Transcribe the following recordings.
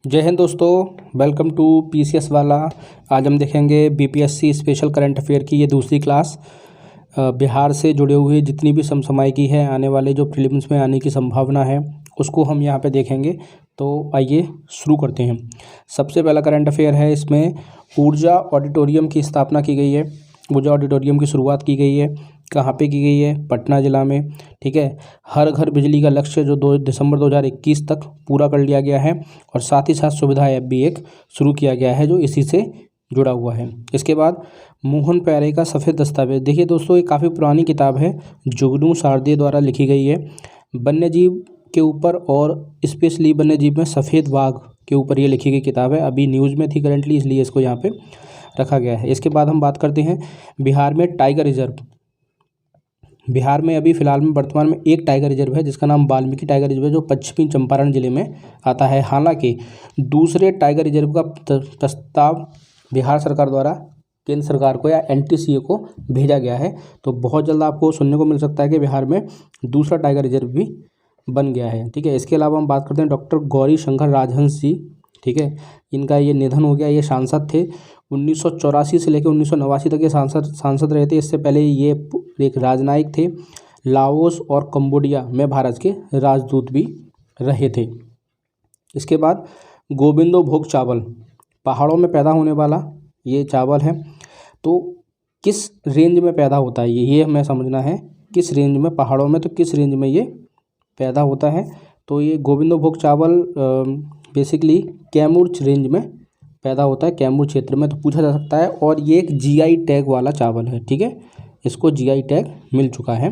जय हिंद दोस्तों, welcome to PCS वाला। आज हम देखेंगे बीपीएससी स्पेशल करंट अफेयर की ये दूसरी क्लास। बिहार से जुड़े हुए जितनी भी समसामयिकी है, आने वाले जो प्रीलिम्स में आने की संभावना है उसको हम यहाँ पे देखेंगे। तो आइए शुरू करते हैं। सबसे पहला करंट अफेयर है, इसमें ऊर्जा ऑडिटोरियम की स्थापना की गई है। ऊर्जा ऑडिटोरियम की शुरुआत की गई है, कहाँ पे की गई है? पटना ज़िला में। ठीक है, हर घर बिजली का लक्ष्य जो 2 दिसंबर 2021 तक पूरा कर लिया गया है, और साथ ही साथ सुविधा ऐप भी एक शुरू किया गया है जो इसी से जुड़ा हुआ है। इसके बाद मोहन प्यारे का सफ़ेद दस्तावेज। देखिए दोस्तों, ये काफ़ी पुरानी किताब है, जुगनू शारदे द्वारा लिखी गई है। वन्य जीव के ऊपर और स्पेशली वन्य जीव में सफ़ेद बाघ के ऊपर ये लिखी गई किताब है। अभी न्यूज़ में थी करेंटली, इसलिए इसको यहाँ पे रखा गया है। इसके बाद हम बात करते हैं बिहार में टाइगर रिजर्व। बिहार में अभी फ़िलहाल में वर्तमान में एक टाइगर रिजर्व है जिसका नाम वाल्मीकि टाइगर रिजर्व है, जो पश्चिमी चंपारण जिले में आता है। हालांकि दूसरे टाइगर रिजर्व का प्रस्ताव बिहार सरकार द्वारा केंद्र सरकार को या एनटीसीए को भेजा गया है। तो बहुत जल्द आपको सुनने को मिल सकता है कि बिहार में दूसरा टाइगर रिजर्व भी बन गया है। ठीक है, इसके अलावा हम बात करते हैं डॉक्टर गौरी शंकर राजहंस जी। ठीक है, इनका ये निधन हो गया। ये सांसद थे 1984 से लेकर 1989 तक ये सांसद रहे थे। इससे पहले ये एक राजनयिक थे। लाओस और कंबोडिया में भारत के राजदूत भी रहे थे। इसके बाद गोविंदो भोग चावल, पहाड़ों में पैदा होने वाला ये चावल है। तो किस रेंज में पैदा होता है ये हमें समझना है। किस रेंज में, पहाड़ों में, तो किस रेंज में ये पैदा होता है? तो ये गोविंदो भोग चावल बेसिकली कैमूर रेंज में पैदा होता है, कैमूर क्षेत्र में। तो पूछा जा सकता है, और ये एक जीआई टैग वाला चावल है। ठीक है, इसको जीआई टैग मिल चुका है।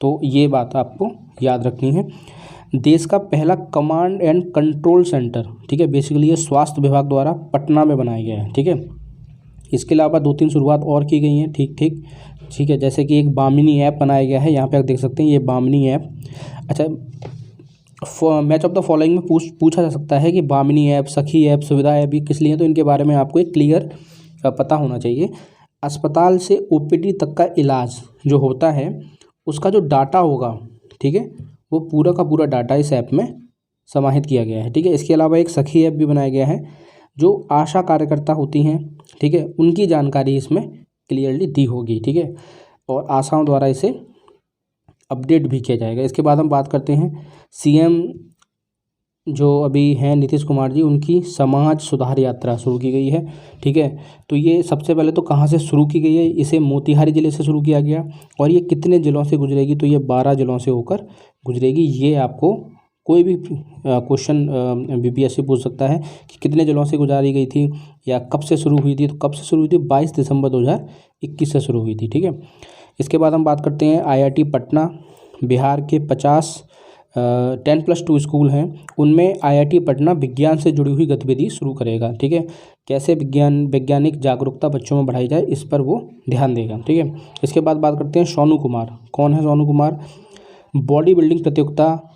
तो ये बात आपको याद रखनी है। देश का पहला कमांड एंड कंट्रोल सेंटर, ठीक है, बेसिकली ये स्वास्थ्य विभाग द्वारा पटना में बनाया गया है। ठीक है, इसके अलावा 2-3 शुरुआत और की गई हैं। ठीक है, जैसे कि एक बामिनी ऐप बनाया गया है, यहाँ पे आप देख सकते हैं ये बामिनी ऐप। अच्छा, मैच ऑफ द फॉलोइंग में पूछा जा सकता है कि बामिनी ऐप, सखी ऐप, सुविधा ऐप ये किस लिए है, तो इनके बारे में आपको एक क्लियर पता होना चाहिए। अस्पताल से ओपीडी तक का इलाज जो होता है उसका जो डाटा होगा, ठीक है, वो पूरा का पूरा डाटा इस ऐप में समाहित किया गया है। ठीक है, इसके अलावा एक सखी ऐप भी बनाया गया है, जो आशा कार्यकर्ता होती हैं, ठीक है, उनकी जानकारी इसमें क्लियरली दी होगी। ठीक है, और आशाओं द्वारा इसे अपडेट भी किया जाएगा। इसके बाद हम बात करते हैं सीएम जो अभी हैं नीतीश कुमार जी, उनकी समाज सुधार यात्रा शुरू की गई है। ठीक है, तो ये सबसे पहले तो कहाँ से शुरू की गई है? इसे मोतिहारी ज़िले से शुरू किया गया। और ये कितने ज़िलों से गुजरेगी? तो ये 12 ज़िलों से होकर गुजरेगी। ये आपको कोई भी क्वेश्चन बीपीएससी पूछ सकता है कि कितने ज़िलों से गुजारी गई थी या कब से शुरू हुई थी। तो कब से शुरू हुई थी? 22 दिसंबर 2021 से शुरू हुई थी। ठीक है, इसके बाद हम बात करते हैं आईआईटी पटना। बिहार के 50 10+2 स्कूल हैं, उनमें आईआईटी पटना विज्ञान से जुड़ी हुई गतिविधि शुरू करेगा। ठीक है, कैसे वैज्ञानिक जागरूकता बच्चों में बढ़ाई जाए, इस पर वो ध्यान देगा। ठीक है, इसके बाद बात करते हैं सोनू कुमार। कौन है सोनू कुमार? बॉडी बिल्डिंग प्रतियोगिता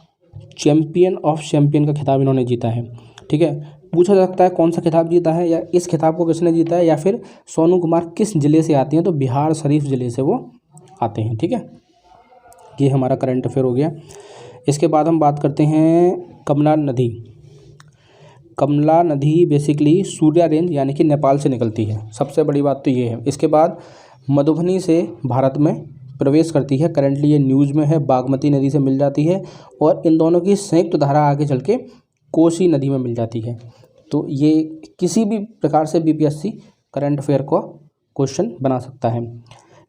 चैम्पियन ऑफ चैम्पियन का खिताब इन्होंने जीता है। ठीक है, पूछा जा सकता है कौन सा खिताब जीता है, या इस खिताब को किसने जीता है, या फिर सोनू कुमार किस ज़िले से आते हैं? तो बिहार शरीफ ज़िले से वो आते हैं। ठीक है, ये हमारा करंट अफेयर हो गया। इसके बाद हम बात करते हैं कमला नदी। कमला नदी बेसिकली सूर्या रेंज यानी कि नेपाल से निकलती है। सबसे बड़ी बात तो ये है। इसके बाद मधुबनी से भारत में प्रवेश करती है। करंटली ये न्यूज़ में है, बागमती नदी से मिल जाती है, और इन दोनों की संयुक्त धारा आगे चल के कोसी नदी में मिल जाती है। तो ये किसी भी प्रकार से बीपीएससी करंट अफेयर को क्वेश्चन बना सकता है।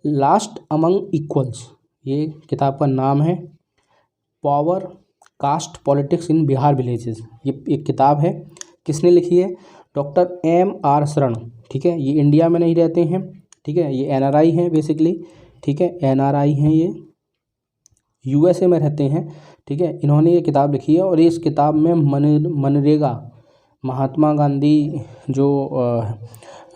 लास्ट अमंग इक्वल्स, ये किताब का नाम है। Power caste politics in Bihar villages, ये एक किताब है। किसने लिखी है? डॉक्टर MR शरण। ठीक है, ये इंडिया में नहीं रहते हैं। ठीक है, ये NRI हैं बेसिकली। ठीक है, NRI हैं, ये USA में रहते हैं। ठीक है, इन्होंने ये किताब लिखी है, और इस किताब में मनरेगा, महात्मा गांधी जो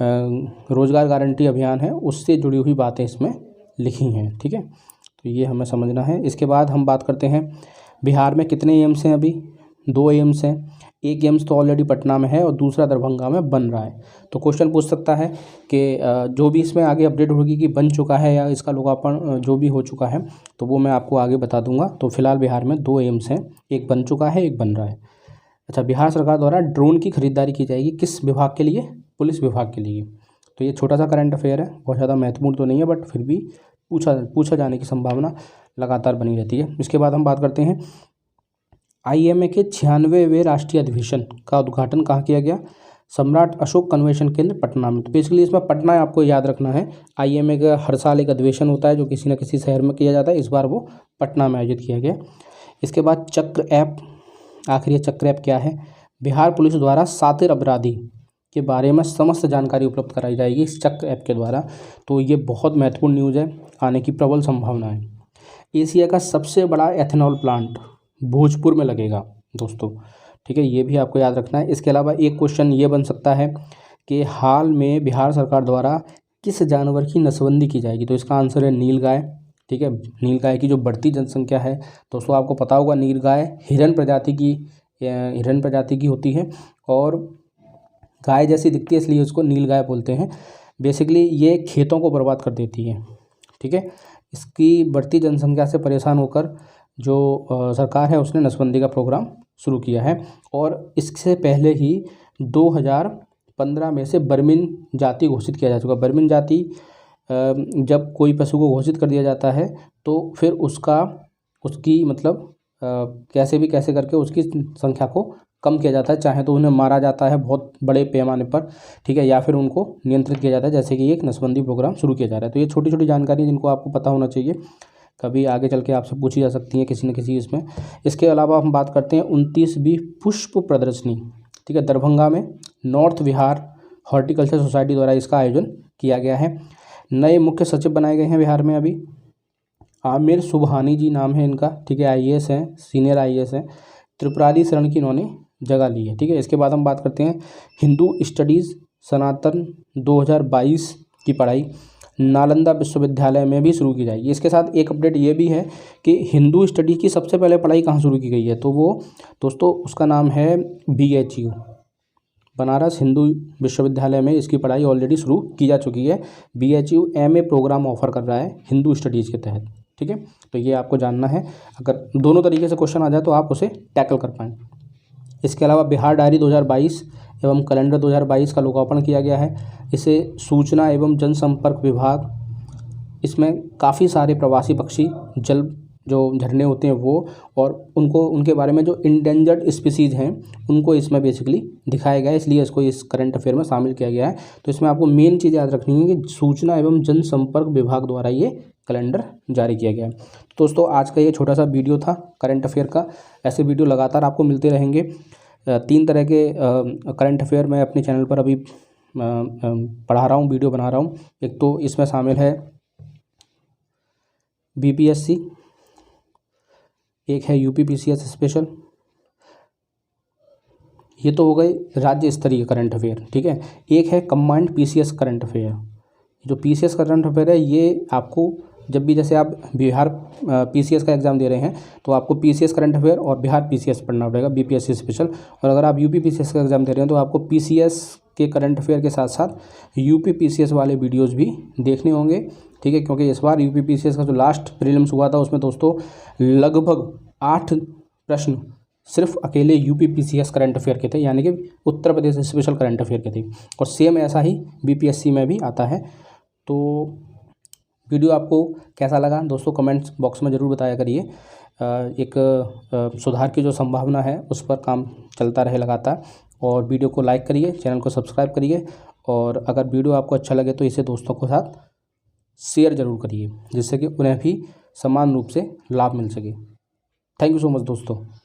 रोज़गार गारंटी अभियान है, उससे जुड़ी हुई बातें इसमें लिखी हैं। ठीक है, तो ये हमें समझना है। इसके बाद हम बात करते हैं बिहार में कितने एम्स हैं? अभी 2 एम्स हैं। एक एम्स तो ऑलरेडी पटना में है और दूसरा दरभंगा में बन रहा है। तो क्वेश्चन पूछ सकता है कि जो भी इसमें आगे अपडेट होगी कि बन चुका है या इसका लोकार्पण जो भी हो चुका है, तो वो मैं आपको आगे बता दूंगा। तो फिलहाल बिहार में 2 एम्स हैं, एक बन चुका है, एक बन रहा है। अच्छा, बिहार सरकार द्वारा ड्रोन की खरीदारी की जाएगी किस विभाग के लिए? पुलिस विभाग के लिए। तो ये छोटा सा करंट अफेयर है, बहुत ज़्यादा महत्वपूर्ण तो नहीं है, बट फिर भी पूछा जाने की संभावना लगातार बनी रहती है। इसके बाद हम बात करते हैं IMA के 96वें राष्ट्रीय अधिवेशन का उद्घाटन कहाँ किया गया? सम्राट अशोक कन्वेंशन केंद्र पटना में। तो बेसिकली इसमें पटना आपको याद रखना है। IMA का हर साल एक अधिवेशन होता है जो किसी न किसी शहर में किया जाता है, इस बार वो पटना में आयोजित किया गया। इसके बाद चक्र ऐप, आखिर ये चक्र ऐप क्या है? बिहार पुलिस द्वारा सातिर अपराधी के बारे में समस्त जानकारी उपलब्ध कराई जाएगी इस चक्र ऐप के द्वारा। तो ये बहुत महत्वपूर्ण न्यूज़ है, आने की प्रबल संभावना है। एशिया का सबसे बड़ा एथेनॉल प्लांट भोजपुर में लगेगा दोस्तों, ठीक है, ये भी आपको याद रखना है। इसके अलावा एक क्वेश्चन ये बन सकता है कि हाल में बिहार सरकार द्वारा किस जानवर की नसबंदी की जाएगी? तो इसका आंसर है नीलगाय, ठीक है। नीलगाय की जो बढ़ती जनसंख्या है दोस्तों, आपको पता होगा नीलगाय हिरन प्रजाति की होती है और गाय जैसी दिखती है, इसलिए उसको नीलगाय बोलते हैं। बेसिकली ये खेतों को बर्बाद कर देती है, ठीक है। इसकी बढ़ती जनसंख्या से परेशान होकर जो सरकार है उसने नसबंदी का प्रोग्राम शुरू किया है। और इससे पहले ही 2015 में से बर्मिन जाति घोषित किया जा चुका। बर्मिन जाति जब कोई पशु को घोषित कर दिया जाता है तो फिर उसकी मतलब कैसे करके उसकी संख्या को कम किया जाता है। चाहे तो उन्हें मारा जाता है बहुत बड़े पैमाने पर, ठीक है, या फिर उनको नियंत्रित किया जाता है, जैसे कि एक नसबंदी प्रोग्राम शुरू किया जा रहा है। तो ये छोटी छोटी जानकारी जिनको आपको पता होना चाहिए, कभी आगे चल के आपसे पूछी जा सकती है किसी न किसी इसमें। इसके अलावा हम बात करते हैं 29वीं पुष्प प्रदर्शनी, ठीक है, दरभंगा में नॉर्थ बिहार हॉर्टिकल्चर सोसाइटी द्वारा इसका आयोजन किया गया है। नए मुख्य सचिव बनाए गए हैं बिहार में अभी, आमिर सुबहानी जी नाम है इनका, ठीक है, IAS हैं, सीनियर IAS हैं। त्रिपुरारी शरण की इन्होंने जगह ली है, ठीक है। इसके बाद हम बात करते हैं हिंदू स्टडीज़ सनातन 2022 की पढ़ाई नालंदा विश्वविद्यालय में भी शुरू की जाएगी। इसके साथ एक अपडेट ये भी है कि हिंदू स्टडी की सबसे पहले पढ़ाई कहाँ शुरू की गई है? तो वो दोस्तों उसका नाम है BHU, बनारस हिंदू विश्वविद्यालय में इसकी पढ़ाई ऑलरेडी शुरू की जा चुकी है। BHU MA प्रोग्राम ऑफर कर रहा है हिंदू स्टडीज़ के तहत, ठीक है। तो ये आपको जानना है, अगर दोनों तरीके से क्वेश्चन आ जाए तो आप उसे टैकल कर पाएँ। इसके अलावा बिहार डायरी 2022 एवं कैलेंडर 2022 का लोकार्पण किया गया है। इसे सूचना एवं जनसंपर्क विभाग, इसमें काफ़ी सारे प्रवासी पक्षी, जल जो झरने होते हैं वो, और उनके बारे में जो इंडेंजर्ड स्पीसीज़ हैं उनको इसमें बेसिकली दिखाया गया है, इसलिए इसको इस करंट अफेयर में शामिल किया गया है। तो इसमें आपको मेन चीज़ याद रखनी है कि सूचना एवं जनसंपर्क विभाग द्वारा ये कैलेंडर जारी किया गया है। तो दोस्तों आज का ये छोटा सा वीडियो था करंट अफेयर का। ऐसे वीडियो लगातार आपको मिलते रहेंगे। 3 तरह के करंट अफेयर मैं अपने चैनल पर अभी पढ़ा रहा हूँ, वीडियो बना रहा हूँ। एक तो इसमें शामिल है BPSC, एक है UPPCS स्पेशल, ये तो हो गए राज्य स्तरीय करंट अफेयर, ठीक है। एक है कंबाइंड PCS करंट अफेयर। जो PCS करंट अफेयर है ये आपको जब भी, जैसे आप बिहार PCS का एग्ज़ाम दे रहे हैं तो आपको PCS करंट अफेयर और बिहार PCS पढ़ना पड़ेगा, BPSC स्पेशल। और अगर आप UPPCS का एग्ज़ाम दे रहे हैं तो आपको PCS के करंट अफेयर के साथ साथ UPPCS वाले वीडियोज़ भी देखने होंगे, ठीक है। क्योंकि इस बार UPPCS का जो लास्ट प्रीलिम्स हुआ था उसमें दोस्तों लगभग 8 प्रश्न सिर्फ अकेले UPPCS करंट अफेयर के थे, यानी कि Uttar Pradesh special current affair के थे। और सेम ऐसा ही BPSC में भी आता है। तो वीडियो आपको कैसा लगा दोस्तों कमेंट्स बॉक्स में ज़रूर बताया करिए। एक सुधार की जो संभावना है उस पर काम चलता रहे लगातार। और वीडियो को लाइक करिए, चैनल को सब्सक्राइब करिए, और अगर वीडियो आपको अच्छा लगे तो इसे दोस्तों के साथ शेयर ज़रूर करिए, जिससे कि उन्हें भी समान रूप से लाभ मिल सके। थैंक यू सो मच दोस्तों।